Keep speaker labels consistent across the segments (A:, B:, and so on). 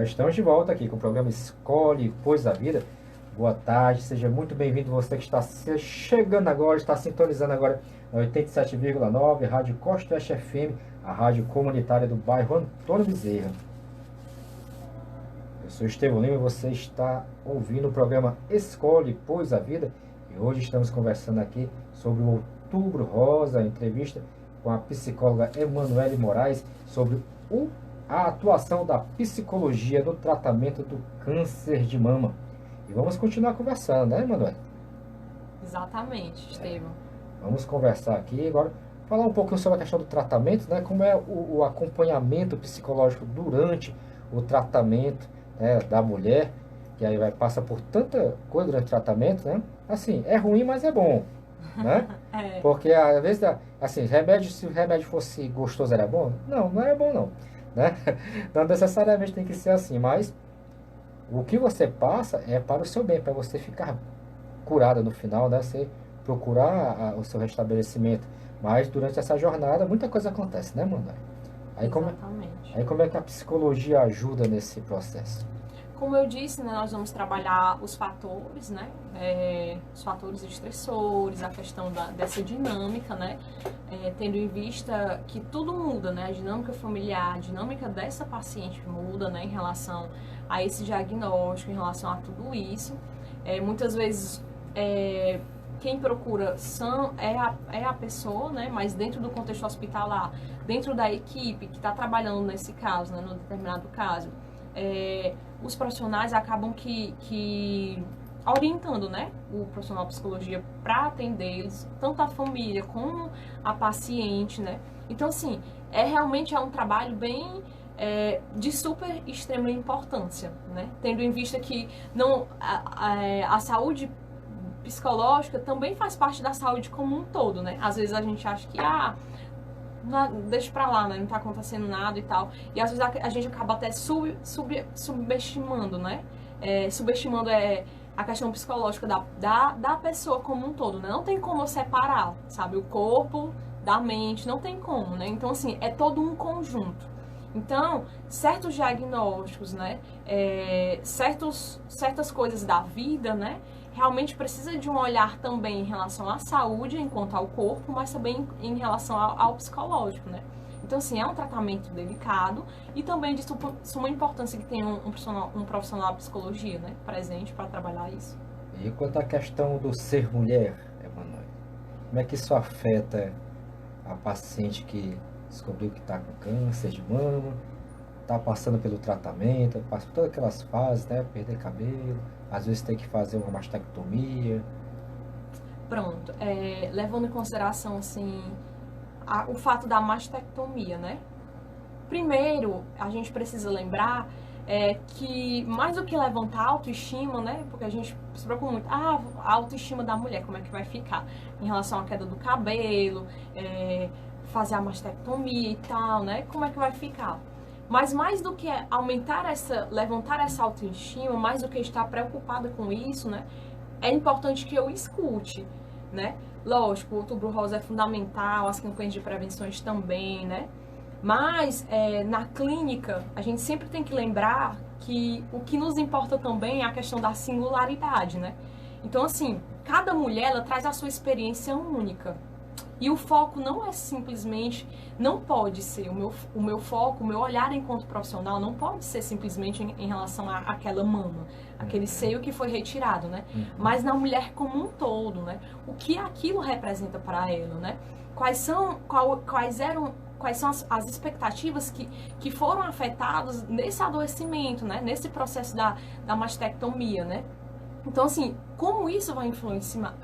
A: Já estamos de volta aqui com o programa Escolhe Pois da Vida. Boa tarde, seja muito bem-vindo você que está chegando agora, está sintonizando agora na 87,9, Rádio Costa Oeste FM, a rádio comunitária do bairro Antônio Bezerra. Eu sou Estevão Lima e você está ouvindo o programa Escolhe Pois da Vida. E hoje estamos conversando aqui sobre o Outubro Rosa, entrevista com a psicóloga Emanuele Moraes sobre a atuação da psicologia no tratamento do câncer de mama. E vamos continuar conversando, né, Emanuele?
B: Exatamente, Estevão.
A: Vamos conversar aqui agora, falar um pouquinho sobre a questão do tratamento, né, como é o acompanhamento psicológico durante o tratamento, né, da mulher, que aí passa por tanta coisa durante o tratamento, né? Assim, é ruim, mas é bom, né? Porque às vezes, assim, se o remédio fosse gostoso, era bom? Não, não era bom não, né? Não necessariamente tem que ser assim, mas o que você passa é para o seu bem, para você ficar curada no final, né? Você procurar o seu restabelecimento. Mas durante essa jornada, muita coisa acontece, né, Manda?
B: Exatamente.
A: Aí como é que a psicologia ajuda nesse processo?
B: Como eu disse, né, nós vamos trabalhar os fatores, né? Os fatores estressores, a questão dessa dinâmica, né? Tendo em vista que tudo muda, né? A dinâmica familiar, a dinâmica dessa paciente muda, né? Em relação a esse diagnóstico, em relação a tudo isso. Muitas vezes, quem procura é a pessoa, né? Mas dentro do contexto hospitalar, dentro da equipe que está trabalhando nesse caso, né? No determinado caso, os profissionais acabam que orientando, né, o profissional de psicologia para atender eles, tanto a família como a paciente, né. Então, assim, realmente um trabalho bem de super extrema importância, né, tendo em vista que a saúde psicológica também faz parte da saúde como um todo, né. Às vezes a gente acha que deixa pra lá, né? Não tá acontecendo nada e tal. E às vezes a gente acaba até subestimando, né? Subestimando a questão psicológica da pessoa como um todo, né? Não tem como eu separar, sabe? O corpo da mente, não tem como, né? Então, assim, é todo um conjunto. Então, certos diagnósticos, né? Certas coisas da vida, né? Realmente precisa de um olhar também em relação à saúde, enquanto ao corpo, mas também em relação ao psicológico, né? Então, assim, é um tratamento delicado e também de suma importância que tenha um profissional de psicologia, né, presente para trabalhar isso.
A: E quanto à questão do ser mulher, Emanuele, como é que isso afeta a paciente que descobriu que está com câncer de mama, está passando pelo tratamento, passa por todas aquelas fases, né? Perder cabelo, às vezes tem que fazer uma mastectomia.
B: Pronto, levando em consideração, assim, o fato da mastectomia, né? Primeiro, a gente precisa lembrar que mais do que levantar a autoestima, né? Porque a gente se preocupa muito, a autoestima da mulher, como é que vai ficar em relação à queda do cabelo, fazer a mastectomia e tal, né? Como é que vai ficar? Mas mais do que levantar essa autoestima, mais do que estar preocupada com isso, né? É importante que eu escute, né? Lógico, o Outubro Rosa é fundamental, as campanhas de prevenções também, né? Mas na clínica, a gente sempre tem que lembrar que o que nos importa também é a questão da singularidade, né? Então, assim, cada mulher, ela traz a sua experiência única. E o foco não é simplesmente, não pode ser, o meu foco, o meu olhar enquanto profissional não pode ser simplesmente em relação àquela mama, aquele seio que foi retirado, né? Mas na mulher como um todo, né? O que aquilo representa para ela, né? Quais são as expectativas que foram afetadas nesse adoecimento, né? Nesse processo da mastectomia, né? Então, assim, como isso vai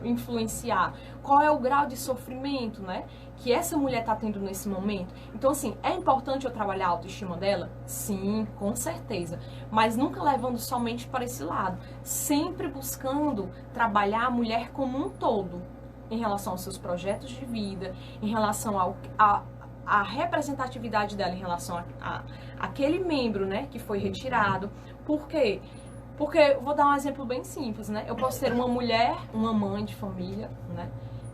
B: influenciar? Qual é o grau de sofrimento, né, que essa mulher está tendo nesse momento? Então, assim, é importante eu trabalhar a autoestima dela? Sim, com certeza. Mas nunca levando somente para esse lado. Sempre buscando trabalhar a mulher como um todo, em relação aos seus projetos de vida, em relação à representatividade dela, em relação a aquele membro, né, que foi retirado. Por quê? Porque, eu vou dar um exemplo bem simples, né? Eu posso ter uma mulher, uma mãe de família, né?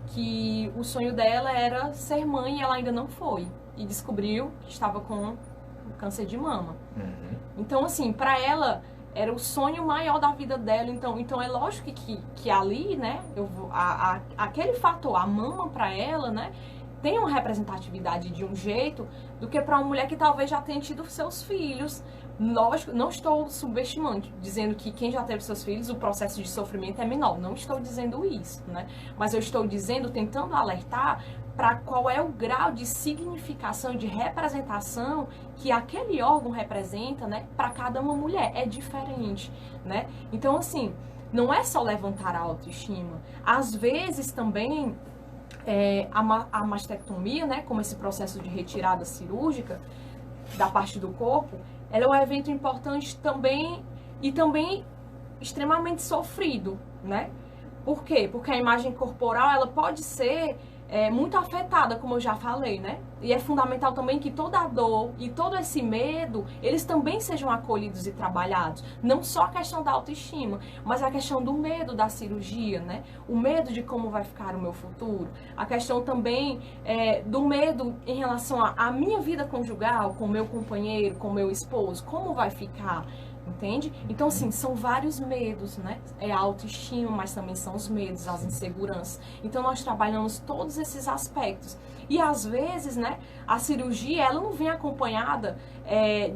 B: Que o sonho dela era ser mãe e ela ainda não foi. E descobriu que estava com câncer de mama.
A: Uhum.
B: Então, assim, para ela era o sonho maior da vida dela. Então é lógico que ali, né, aquele fator, a mama para ela, né, tem uma representatividade de um jeito do que para uma mulher que talvez já tenha tido seus filhos. Lógico, não estou subestimando, dizendo que quem já teve seus filhos, o processo de sofrimento é menor. Não estou dizendo isso, né? Mas eu estou dizendo, tentando alertar para qual é o grau de significação, de representação que aquele órgão representa, né? Para cada uma mulher. É diferente, né? Então, assim, não é só levantar a autoestima. Às vezes também a mastectomia, né? Como esse processo de retirada cirúrgica da parte do corpo, ela é um evento importante também e também extremamente sofrido, né? Por quê? Porque a imagem corporal, ela pode ser muito afetada, como eu já falei, né? E é fundamental também que toda a dor e todo esse medo, eles também sejam acolhidos e trabalhados. Não só a questão da autoestima, mas a questão do medo da cirurgia, né? O medo de como vai ficar o meu futuro. A questão também do medo em relação à minha vida conjugal, com o meu companheiro, com o meu esposo, como vai ficar. Entende? Então, assim, são vários medos, né? É a autoestima, mas também são os medos, as inseguranças. Então, nós trabalhamos todos esses aspectos. E, às vezes, né, a cirurgia, ela não vem acompanhada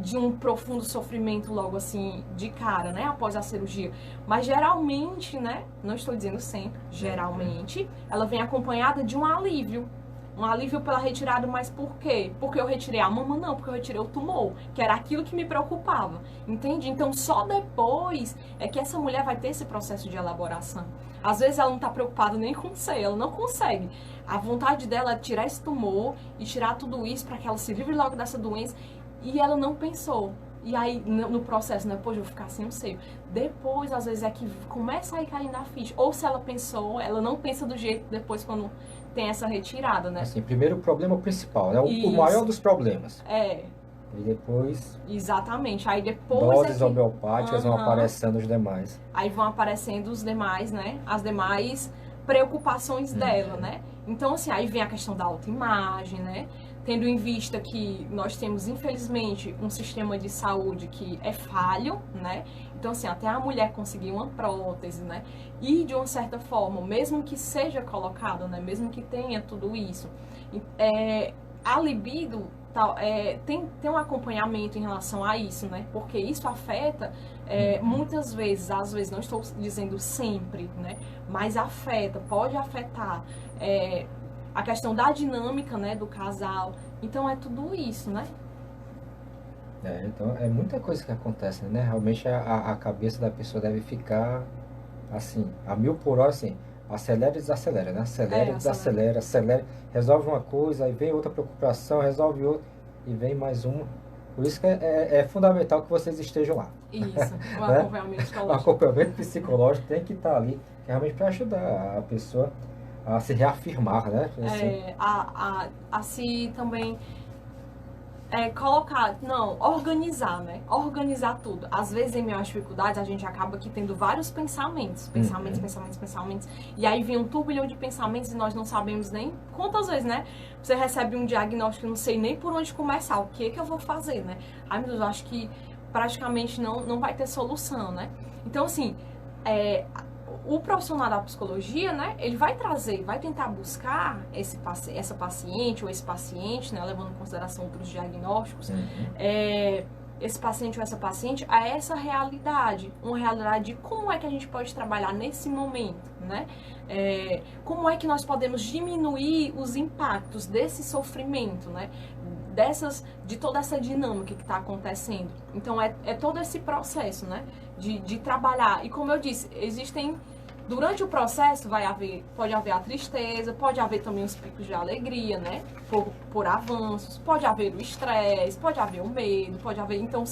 B: de um profundo sofrimento logo assim, de cara, né? Após a cirurgia. Mas, geralmente, né? Não estou dizendo sempre, geralmente, ela vem acompanhada de um alívio. Um alívio pela retirada, mas por quê? Porque eu retirei a mama? Não, porque eu retirei o tumor, que era aquilo que me preocupava, entende? Então, só depois é que essa mulher vai ter esse processo de elaboração. Às vezes ela não está preocupada nem com o seio, ela não consegue. A vontade dela é tirar esse tumor e tirar tudo isso para que ela se livre logo dessa doença, e ela não pensou. E aí, no processo, né, poxa, eu vou ficar sem o seio. Depois, às vezes, é que começa a ir caindo a ficha. Ou se ela pensou, ela não pensa do jeito depois quando tem essa retirada, né?
A: Assim, primeiro o problema principal, né? O maior dos problemas.
B: E
A: depois...
B: Exatamente. Aí depois
A: doses homeopáticas vão aparecendo os demais.
B: Aí vão aparecendo os demais, né? As demais preocupações dela, né? Então, assim, aí vem a questão da autoimagem, né? Tendo em vista que nós temos, infelizmente, um sistema de saúde que é falho, né? Então, assim, até a mulher conseguir uma prótese, né? E, de uma certa forma, mesmo que seja colocada, né? Mesmo que tenha tudo isso, a libido tem um acompanhamento em relação a isso, né? Porque isso afeta, muitas vezes, às vezes, não estou dizendo sempre, né? Mas afeta, pode afetar a questão da dinâmica, né, do casal. Então, é tudo isso, né?
A: Então, é muita coisa que acontece, né? Realmente a cabeça da pessoa deve ficar, assim, a 1000 por hora, assim, acelera e desacelera, né? Acelera e desacelera, acelera, resolve uma coisa, aí vem outra preocupação, resolve outra, e vem mais uma. Por isso que é fundamental que vocês estejam lá.
B: Isso, o acompanhamento psicológico.
A: O acompanhamento psicológico tem que estar ali, realmente para ajudar a pessoa a se reafirmar, né? Assim.
B: A se também colocar, não, organizar, né? Organizar tudo. Às vezes, em meio às dificuldades, a gente acaba aqui tendo vários pensamentos. Pensamentos. E aí vem um turbilhão de pensamentos e nós não sabemos nem quantas vezes, né? Você recebe um diagnóstico, não sei nem por onde começar. O que é que eu vou fazer, né? Ai, meu Deus, eu acho que praticamente não vai ter solução, né? Então, assim, o profissional da psicologia, né, ele vai tentar buscar essa paciente ou esse paciente, né, levando em consideração outros diagnósticos, esse paciente ou essa paciente a essa realidade, uma realidade de como é que a gente pode trabalhar nesse momento, né, como é que nós podemos diminuir os impactos desse sofrimento, né, de toda essa dinâmica que está acontecendo. Então, é todo esse processo, né, de trabalhar. E como eu disse, durante o processo pode haver a tristeza, pode haver também os picos de alegria, né? Por avanços, pode haver o estresse, pode haver o medo, pode haver... Então,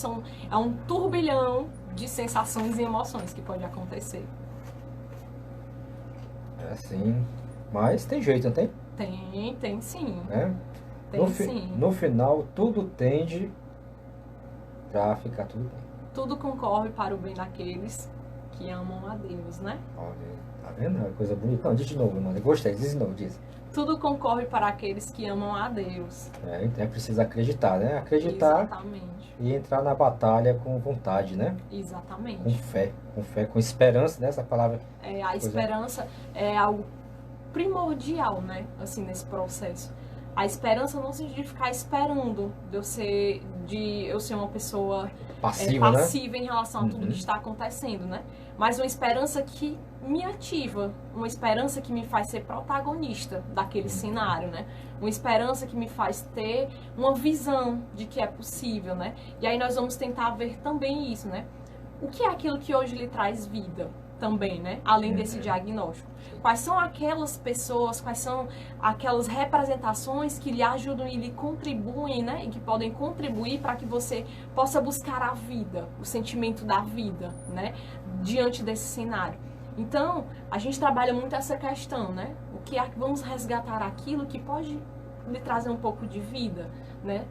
B: é um turbilhão de sensações e emoções que pode acontecer.
A: Assim, mas tem jeito, não tem?
B: Tem sim.
A: Sim. No final, tudo tende pra ficar tudo bem.
B: Tudo concorre para o bem daqueles que amam a Deus, né?
A: Olha, tá vendo? É uma coisa bonita. Não, diz de novo, mano. Gostei, diz de novo, diz.
B: Tudo concorre para aqueles que amam a Deus.
A: Então é preciso acreditar, né? Acreditar
B: Exatamente.
A: e entrar na batalha com vontade, né?
B: Exatamente.
A: Com fé, com esperança, né? Essa palavra.
B: A esperança é algo primordial, né? Assim, nesse processo. A esperança não significa ficar esperando de eu ser uma pessoa
A: Passiva, né?
B: passiva em relação a tudo que está acontecendo, né? Mas uma esperança que me ativa, uma esperança que me faz ser protagonista daquele cenário, né? Uma esperança que me faz ter uma visão de que é possível, né? E aí nós vamos tentar ver também isso, né? O que é aquilo que hoje lhe traz vida também, né? Além desse diagnóstico. Quais são aquelas pessoas, quais são aquelas representações que lhe ajudam e lhe contribuem, né? E que podem contribuir para que você possa buscar a vida, o sentimento da vida, né? Diante desse cenário. Então, a gente trabalha muito essa questão, né? O que é que vamos resgatar aquilo que pode lhe trazer um pouco de vida, né?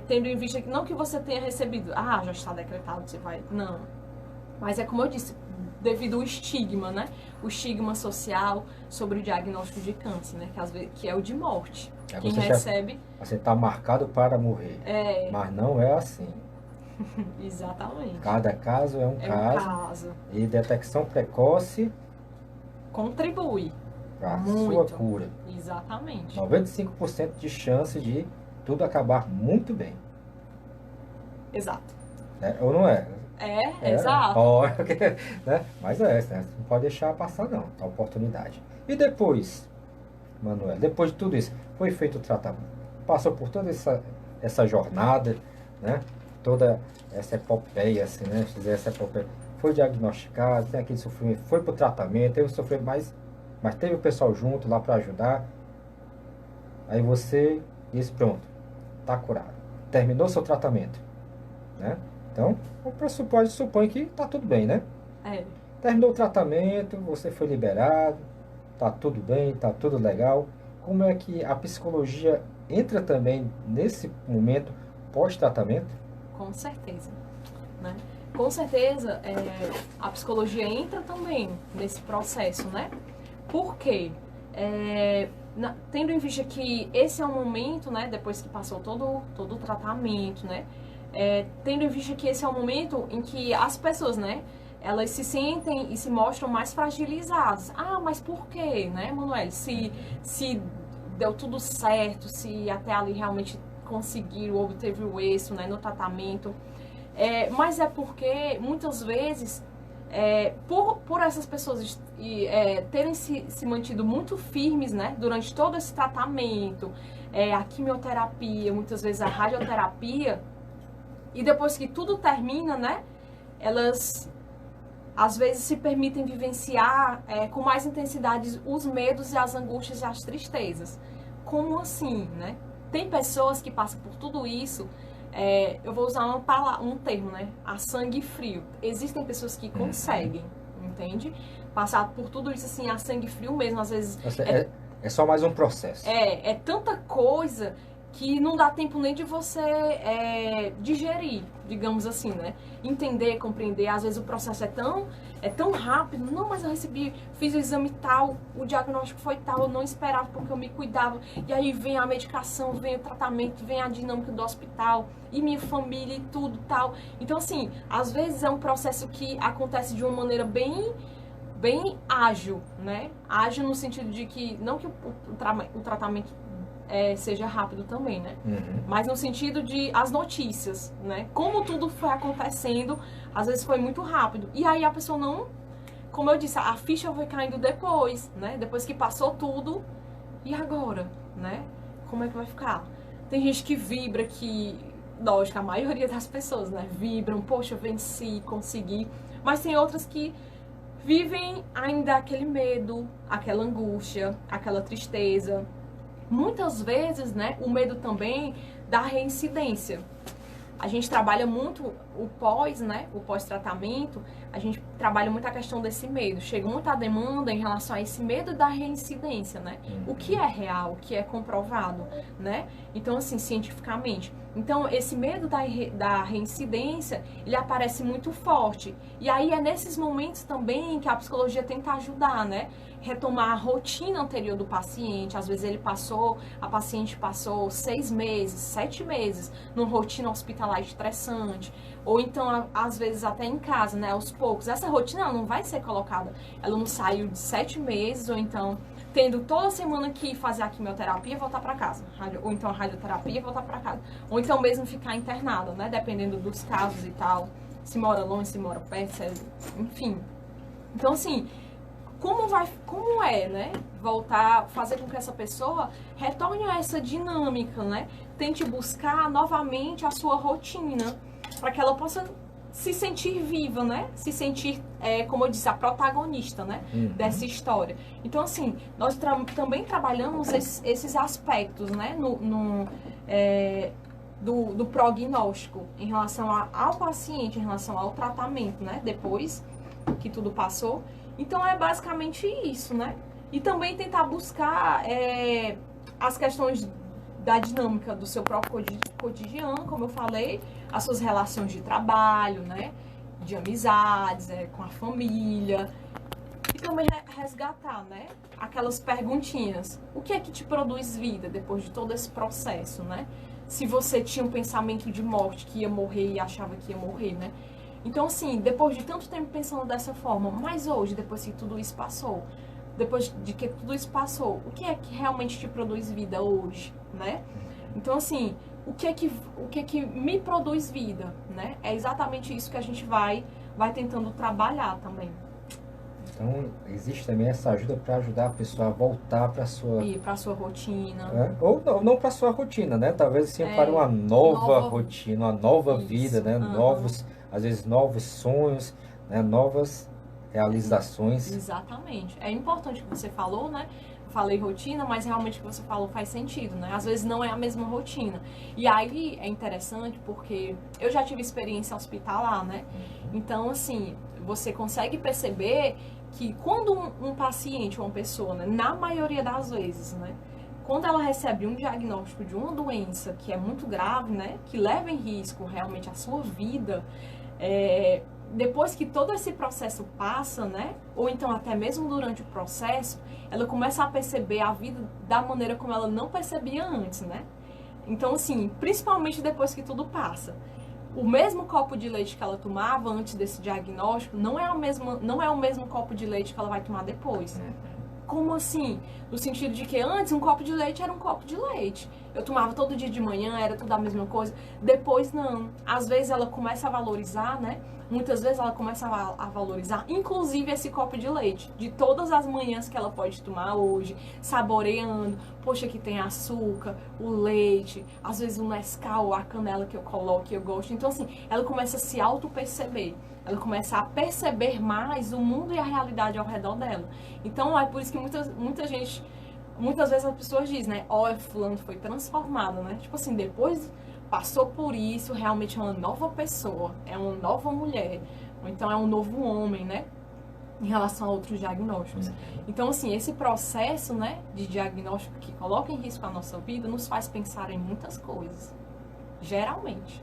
B: Tendo em vista que não que você tenha recebido, já está decretado, você vai... Não. Mas é como eu disse, devido ao estigma, né? O estigma social sobre o diagnóstico de câncer, né? Que é o de morte. Quem recebe...
A: Você está marcado para morrer. Mas não é assim.
B: Exatamente.
A: Cada caso é um caso. E detecção precoce
B: contribui
A: para a sua cura.
B: Exatamente.
A: 95% de chance de tudo acabar muito bem.
B: Exato.
A: Ou não é?
B: Exato.
A: Né? Mas né? Não pode deixar passar não, a oportunidade. E depois, Manuel, depois de tudo isso, foi feito o tratamento. Passou por toda essa jornada, né? Toda essa epopeia, assim, né? Essa epopeia. Foi diagnosticado, tem aquele sofrimento, foi para o tratamento, teve o sofrimento, mas teve o pessoal junto lá para ajudar. Aí você disse, pronto, tá curado. Terminou seu tratamento, né? Então, o pressuposto supõe que tá tudo bem, né? Terminou o tratamento, você foi liberado, tá tudo bem, tá tudo legal. Como é que a psicologia entra também nesse momento pós-tratamento?
B: Com certeza, né? Com certeza, a psicologia entra também nesse processo, né? Por quê? Tendo em vista que esse é um momento, né? Depois que passou todo o tratamento, né? Tendo em vista que esse é o momento em que as pessoas, né? Elas se sentem e se mostram mais fragilizadas. Mas por quê, né, Manuel? Se deu tudo certo, se até ali realmente conseguiram, obteve o êxito, né, no tratamento. Mas é porque, muitas vezes, por essas pessoas terem se mantido muito firmes, né, durante todo esse tratamento, a quimioterapia, muitas vezes a radioterapia, e depois que tudo termina, né, elas às vezes se permitem vivenciar com mais intensidade os medos e as angústias e as tristezas. Como assim, né? Tem pessoas que passam por tudo isso, eu vou usar um termo, né? A sangue frio. Existem pessoas que conseguem, entende? Passar por tudo isso assim, a sangue frio mesmo, às vezes...
A: É só mais um processo.
B: É tanta coisa que não dá tempo nem de você digerir, digamos assim, né? Entender, compreender. Às vezes o processo é tão rápido. Não, mas eu fiz o exame tal, o diagnóstico foi tal, eu não esperava porque eu me cuidava. E aí vem a medicação, vem o tratamento, vem a dinâmica do hospital, e minha família e tudo tal. Então, assim, às vezes é um processo que acontece de uma maneira bem ágil, né? Ágil no sentido de que, não que o tratamento seja rápido também, né? Mas no sentido de as notícias, né? Como tudo foi acontecendo, às vezes foi muito rápido. E aí a pessoa não... Como eu disse, a ficha foi caindo depois, né? Depois que passou tudo. E agora, né? Como é que vai ficar? Tem gente que vibra, que... Lógico, a maioria das pessoas, né? Vibram, poxa, venci, consegui. Mas tem outras que vivem ainda aquele medo, aquela angústia, aquela tristeza. Muitas vezes, né, o medo também da reincidência. A gente trabalha muito o pós, né, o pós-tratamento, a gente trabalha muito a questão desse medo. Chega muita demanda em relação a esse medo da reincidência, né? O que é real, o que é comprovado, né? Então, assim, cientificamente. Então, esse medo da reincidência, ele aparece muito forte. E aí é nesses momentos também que a psicologia tenta ajudar, né? Retomar a rotina anterior do paciente. Às vezes a paciente passou 6 meses, 7 meses numa rotina hospitalar estressante, ou então às vezes até em casa, né, aos poucos. Essa rotina ela não vai ser colocada, ela não saiu de 7 meses, ou então tendo toda semana que fazer a quimioterapia e voltar para casa, ou então a radioterapia e voltar para casa, ou então mesmo ficar internada, né, dependendo dos casos e tal, se mora longe, se mora perto, enfim. Então, assim, como é, né, voltar, fazer com que essa pessoa retorne a essa dinâmica, né, tente buscar novamente a sua rotina, para que ela possa se sentir viva, né, se sentir, como eu disse, a protagonista, né, dessa história. Então, assim, nós também trabalhamos esses aspectos, né, do prognóstico em relação ao paciente, em relação ao tratamento, né, depois que tudo passou. Então é basicamente isso, né? E também tentar buscar as questões da dinâmica do seu próprio cotidiano, como eu falei, as suas relações de trabalho, né? De amizades, com a família. E também resgatar, né? Aquelas perguntinhas. O que é que te produz vida depois de todo esse processo, né? Se você tinha um pensamento de morte, que ia morrer e achava que ia morrer, né? Então, assim, depois de tanto tempo pensando dessa forma, mas hoje, depois que tudo isso passou, depois de que tudo isso passou, o que é que realmente te produz vida hoje, né? Então, assim, o que é que me produz vida, né? É exatamente isso que a gente vai tentando trabalhar também.
A: Então, existe também essa ajuda para ajudar a pessoa a voltar para sua...
B: E para sua rotina.
A: Ou não para sua rotina, né? Talvez assim para uma nova rotina, uma nova vida, né? Às vezes novos sonhos, né? Novas realizações.
B: Exatamente. É importante o que você falou, né? Eu falei rotina, mas realmente o que você falou faz sentido, né? Às vezes não é a mesma rotina. E aí é interessante porque eu já tive experiência hospitalar, né? Então, assim, você consegue perceber que quando um paciente, uma pessoa, né, na maioria das vezes, né, quando ela recebe um diagnóstico de uma doença que é muito grave, né, que leva em risco realmente a sua vida, depois que todo esse processo passa, né, ou então até mesmo durante o processo, ela começa a perceber a vida da maneira como ela não percebia antes, né? Então, assim, principalmente depois que tudo passa. O mesmo copo de leite que ela tomava antes desse diagnóstico não é o mesmo copo de leite que ela vai tomar depois. Como assim? No sentido de que antes um copo de leite era um copo de leite. Eu tomava todo dia de manhã, era tudo a mesma coisa. Depois não. Às vezes ela começa a valorizar, né? Muitas vezes ela começa a valorizar, inclusive esse copo de leite, de todas as manhãs que ela pode tomar hoje, saboreando. Poxa, que tem açúcar, o leite, às vezes o Nescau, a canela que eu coloco, que eu gosto. Então, assim, ela começa a se auto-perceber. Ela começa a perceber mais o mundo e a realidade ao redor dela. Então, é por isso que muitas vezes as pessoas dizem, né? Olha, fulano foi transformado, né? Tipo assim, depois passou por isso, realmente é uma nova pessoa, é uma nova mulher, ou então é um novo homem, né? Em relação a outros diagnósticos. Então, assim, esse processo, né, de diagnóstico que coloca em risco a nossa vida, nos faz pensar em muitas coisas. Geralmente.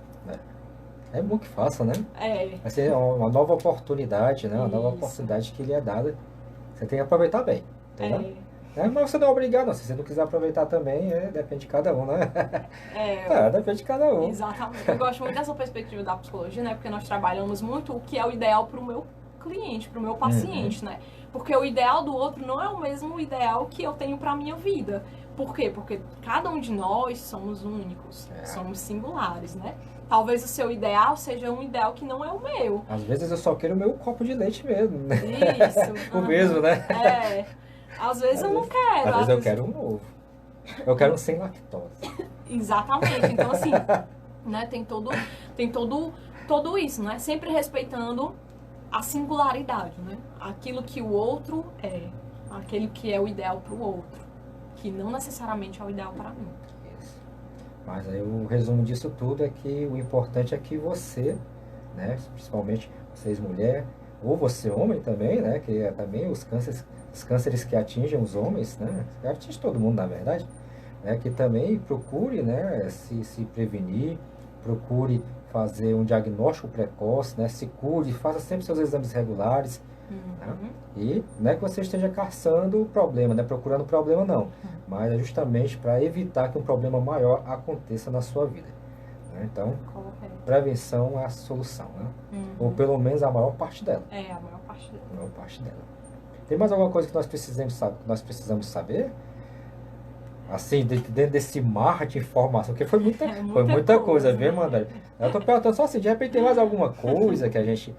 A: É bom que faça, né? Vai ser uma nova oportunidade, né? Uma nova oportunidade que lhe é dada. Você tem que aproveitar bem, entendeu? Mas você não é obrigado, não. Se você não quiser aproveitar também, depende de cada um, né? Depende de cada um.
B: Exatamente. Eu gosto muito dessa perspectiva da psicologia, né? Porque nós trabalhamos muito o que é o ideal para o meu cliente, para o meu paciente, né? Porque o ideal do outro não é o mesmo ideal que eu tenho para a minha vida. Por quê? Porque cada um de nós somos únicos, somos singulares, né? Talvez o seu ideal seja um ideal que não é o meu.
A: Às vezes eu só quero o meu copo de leite mesmo, né?
B: Isso.
A: O mesmo, né?
B: Às vezes eu não quero.
A: Às vezes eu quero um novo. Eu quero um sem lactose.
B: Exatamente. Então, assim, né, tem todo isso, né? Sempre respeitando a singularidade, né? Aquilo que o outro é, aquele que é o ideal para o outro, que não necessariamente é o ideal para mim.
A: Isso. Mas aí o resumo disso tudo é que o importante é que você né? Principalmente vocês mulher, ou você homem também, né? Que é também os cânceres que atingem os homens, né? Que atinge todo mundo, na verdade, né? Que também procure, né? Se prevenir, procure fazer um diagnóstico precoce, né? Se cuide, faça sempre seus exames regulares, né? E não é que você esteja caçando o problema, né? Procurando o problema, não. Mas é justamente para evitar que um problema maior aconteça na sua vida, né? Então, prevenção é a solução, né? Ou pelo menos a maior parte dela.
B: É, a maior parte dela.
A: A maior parte dela. Tem mais alguma coisa que nós precisamos saber? Assim, dentro desse mar de informação, porque foi muita coisa, viu, Amanda? Eu tô perguntando só assim, de repente tem mais alguma coisa que a gente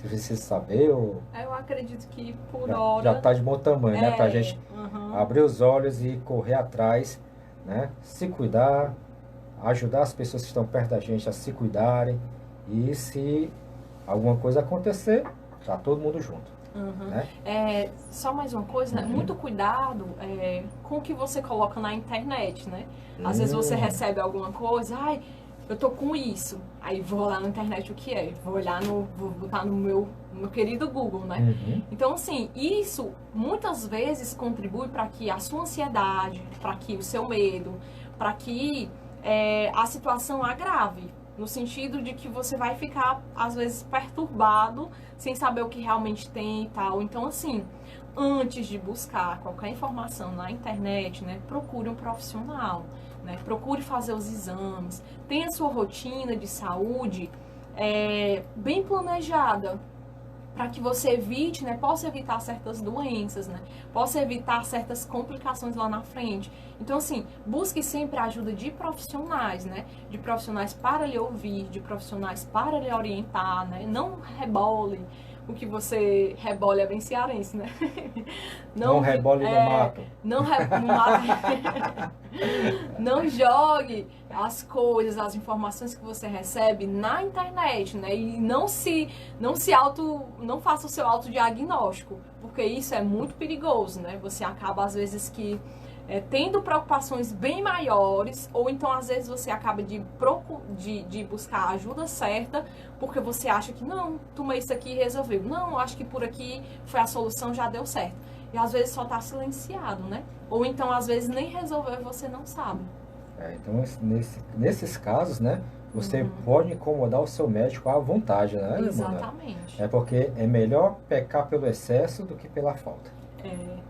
A: precisa saber? Ou
B: Eu acredito que por
A: já,
B: hora...
A: já tá de bom tamanho, né? Pra gente
B: Uhum.
A: abrir os olhos e correr atrás, né? Se cuidar, ajudar as pessoas que estão perto da gente a se cuidarem. E se alguma coisa acontecer, tá todo mundo junto.
B: Uhum.
A: Né?
B: Só mais uma coisa, né? Muito cuidado com o que você coloca na internet, né? Às vezes você recebe alguma coisa, ai, eu tô com isso. Aí vou lá na internet o que é? Vou botar no meu querido Google, né? Então, assim, isso muitas vezes contribui para que a sua ansiedade, para que o seu medo, para que a situação agrave. No sentido de que você vai ficar, às vezes, perturbado, sem saber o que realmente tem e tal. Então, assim, antes de buscar qualquer informação na internet, né, procure um profissional, né? Procure fazer os exames. Tenha sua rotina de saúde bem planejada, para que você evite, né, possa evitar certas doenças, né, possa evitar certas complicações lá na frente. Então, assim, busque sempre a ajuda de profissionais, né, de profissionais para lhe ouvir, de profissionais para lhe orientar, né, não rebole. O que você rebole é bem cearense, né?
A: Não rebole no mato.
B: Não Não jogue as coisas, as informações que você recebe na internet, né? E não faça o seu autodiagnóstico, porque isso é muito perigoso, né? Você acaba, às vezes, tendo preocupações bem maiores, ou então às vezes você acaba de buscar a ajuda certa, porque você acha que não, toma isso aqui e resolveu. Não, acho que por aqui foi a solução, já deu certo. E às vezes só tá silenciado, né? Ou então às vezes nem resolveu e você não sabe.
A: Então nesses casos, né, você pode incomodar o seu médico à vontade, né?
B: Exatamente.
A: É porque é melhor pecar pelo excesso do que pela falta.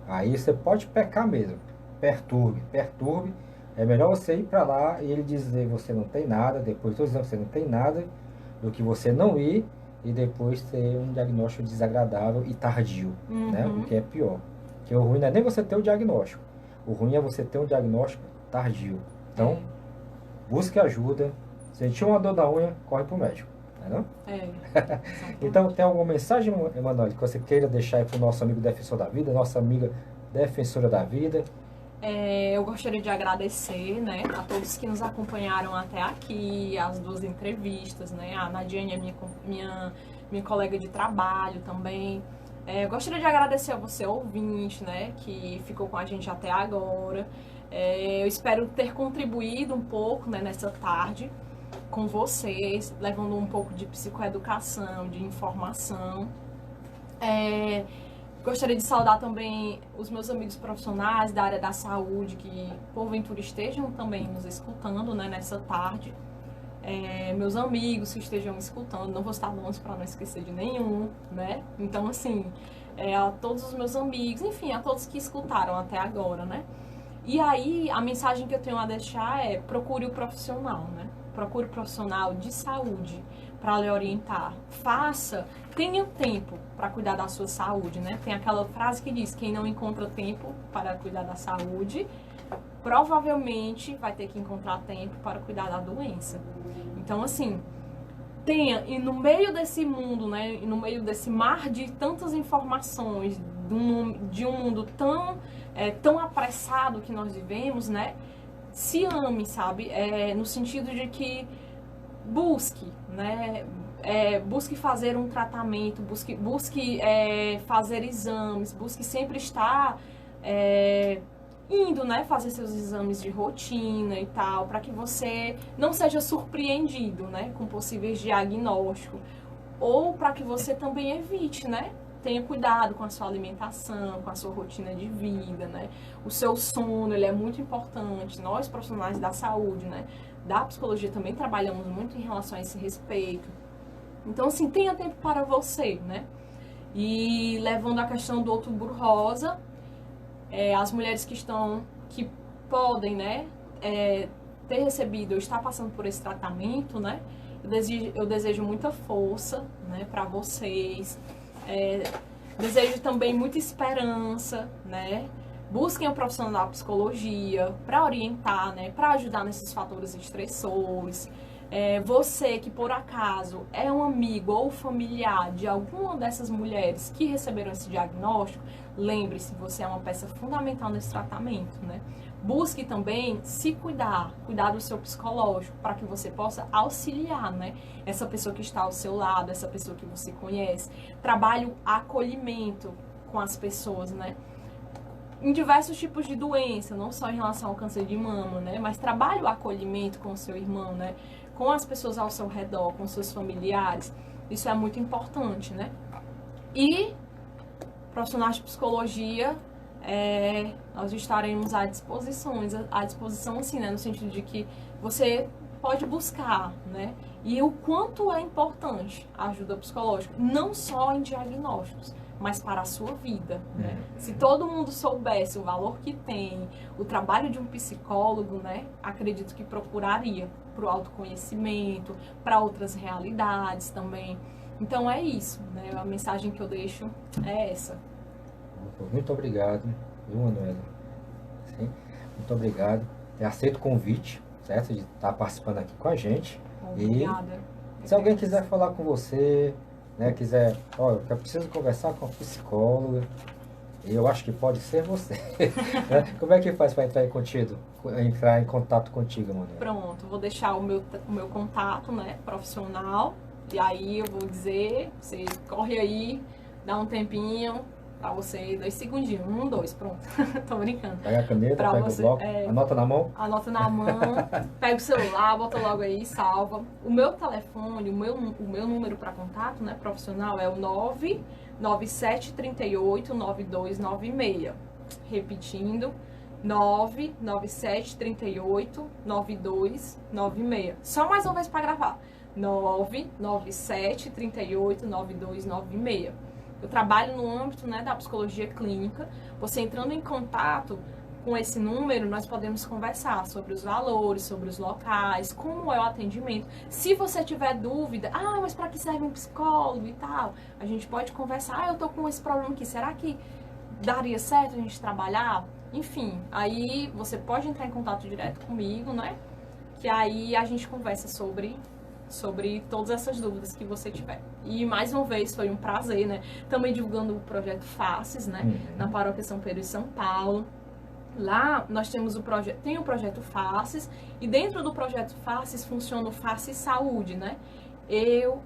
A: Aí você pode pecar mesmo. Perturbe. É melhor você ir para lá e ele dizer você não tem nada, depois todos dizendo você não tem nada, do que você não ir e depois ter um diagnóstico desagradável e tardio, né? O que é pior. Porque o ruim não é nem você ter o diagnóstico. O ruim é você ter um diagnóstico tardio. Então, busque ajuda. Sentiu uma dor na unha, corre pro médico. Não é? Então, tem alguma mensagem, Emanuel, que você queira deixar aí pro nosso amigo defensor da vida, nossa amiga defensora da vida?
B: Eu gostaria de agradecer, né, a todos que nos acompanharam até aqui, as 2 entrevistas, né, a Nadiane é minha colega de trabalho também. Eu gostaria de agradecer a você, ouvinte, né, que ficou com a gente até agora. Eu espero ter contribuído um pouco, né, nessa tarde com vocês, levando um pouco de psicoeducação, de informação. Gostaria de saudar também os meus amigos profissionais da área da saúde que, porventura, estejam também nos escutando, né, nessa tarde. Meus amigos que estejam me escutando, não vou estar longe para não esquecer de nenhum, né? Então, assim, a todos os meus amigos, enfim, a todos que escutaram até agora, né? E aí, a mensagem que eu tenho a deixar é: procure o profissional, né? Procure o profissional de saúde para lhe orientar. Tenha tempo para cuidar da sua saúde, né? Tem aquela frase que diz: quem não encontra tempo para cuidar da saúde, provavelmente vai ter que encontrar tempo para cuidar da doença. Então, assim, e no meio desse mundo, né? E no meio desse mar de tantas informações, de um mundo tão apressado que nós vivemos, né? Se ame, sabe? No sentido de que busque, né? Busque fazer um tratamento, busque fazer exames, busque sempre estar indo, né, fazer seus exames de rotina e tal, para que você não seja surpreendido, né, com possíveis diagnósticos, ou para que você também evite, né, tenha cuidado com a sua alimentação, com a sua rotina de vida, né, o seu sono, ele é muito importante. Nós, profissionais da saúde, né, da psicologia também trabalhamos muito em relação a esse respeito. Então, assim, tenha tempo para você, né, e levando a questão do Outubro Rosa, as mulheres que podem, né, ter recebido ou estar passando por esse tratamento, né, eu desejo muita força, né, para vocês, desejo também muita esperança, né, busquem um profissional da psicologia para orientar, né, para ajudar nesses fatores estressores. Você que por acaso é um amigo ou familiar de alguma dessas mulheres que receberam esse diagnóstico, lembre-se, você é uma peça fundamental nesse tratamento, né? Busque também se cuidar do seu psicológico, para que você possa auxiliar, né, essa pessoa que está ao seu lado, essa pessoa que você conhece. Trabalhe o acolhimento com as pessoas, né? Em diversos tipos de doença, não só em relação ao câncer de mama, né? Mas trabalhe o acolhimento com o seu irmão, né? Com as pessoas ao seu redor, com seus familiares. Isso é muito importante, né? E profissionais de psicologia, nós estaremos à disposição assim, né? No sentido de que você pode buscar, né? E o quanto é importante a ajuda psicológica, não só em diagnósticos, mas para a sua vida, né? Se todo mundo soubesse o valor que tem o trabalho de um psicólogo, né, acredito que procuraria para o autoconhecimento, para outras realidades também. Então é isso, né? A mensagem que eu deixo é essa.
A: Muito obrigado, viu, Manuela? Sim, muito obrigado. Eu aceito o convite, certo, de estar participando aqui com a gente.
B: Obrigada.
A: E se alguém quiser falar com você, né, quiser, olha, eu preciso conversar com a psicóloga, eu acho que pode ser você. Né? Como é que faz para entrar em contato contigo, Manuela?
B: Pronto, vou deixar o meu contato, né, profissional, e aí eu vou dizer, você corre aí, dá um tempinho pra você, 2 segundinhos, 1, 2, pronto. Tô brincando.
A: Pega a caneta,
B: pra
A: pega
B: você,
A: o bloco, anota na mão.
B: Anota na mão, pega o celular, bota logo aí, salva. O meu telefone, o meu número para contato, né, profissional é o 997389296. Repetindo, 997389296. Só mais uma vez para gravar. 997389296. Eu trabalho no âmbito, né, da psicologia clínica. Você entrando em contato com esse número, nós podemos conversar sobre os valores, sobre os locais, como é o atendimento. Se você tiver dúvida, mas para que serve um psicólogo e tal, a gente pode conversar. Eu tô com esse problema aqui, será que daria certo a gente trabalhar? Enfim, aí você pode entrar em contato direto comigo, né? Que aí a gente conversa sobre todas essas dúvidas que você tiver. E mais uma vez foi um prazer, né? Também divulgando o projeto Faces, né? Na Paróquia São Pedro de São Paulo. Lá nós temos o projeto Faces, e dentro do projeto Faces funciona o Faces Saúde, né? Eu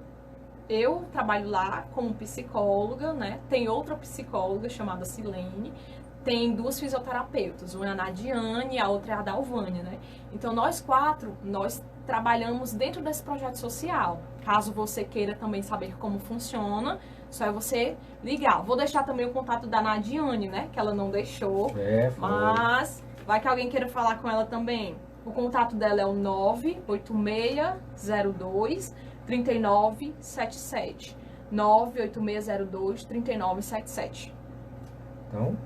B: trabalho lá como psicóloga, né? Tem outra psicóloga chamada Silene. Tem 2 fisioterapeutas, uma é a Nadiane e a outra é a Dalvânia, né? Então nós 4, nós trabalhamos dentro desse projeto social. Caso você queira também saber como funciona, só é você ligar. Vou deixar também o contato da Nadiane, né? Que ela não deixou, mas vai que alguém queira falar com ela também. O contato dela é o 98602 3977. 98602 3977.
A: Então,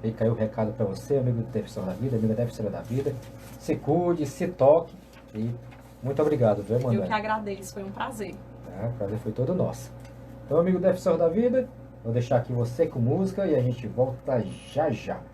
A: fica aí o recado para você, amigo do Defensor da Vida, amiga Defensora da Vida. Se cuide, se toque e muito obrigado, viu, Manuela?
B: Eu que agradeço, foi um prazer.
A: O prazer foi todo nosso. Então, amigo Defensor da Vida, vou deixar aqui você com música e a gente volta já já.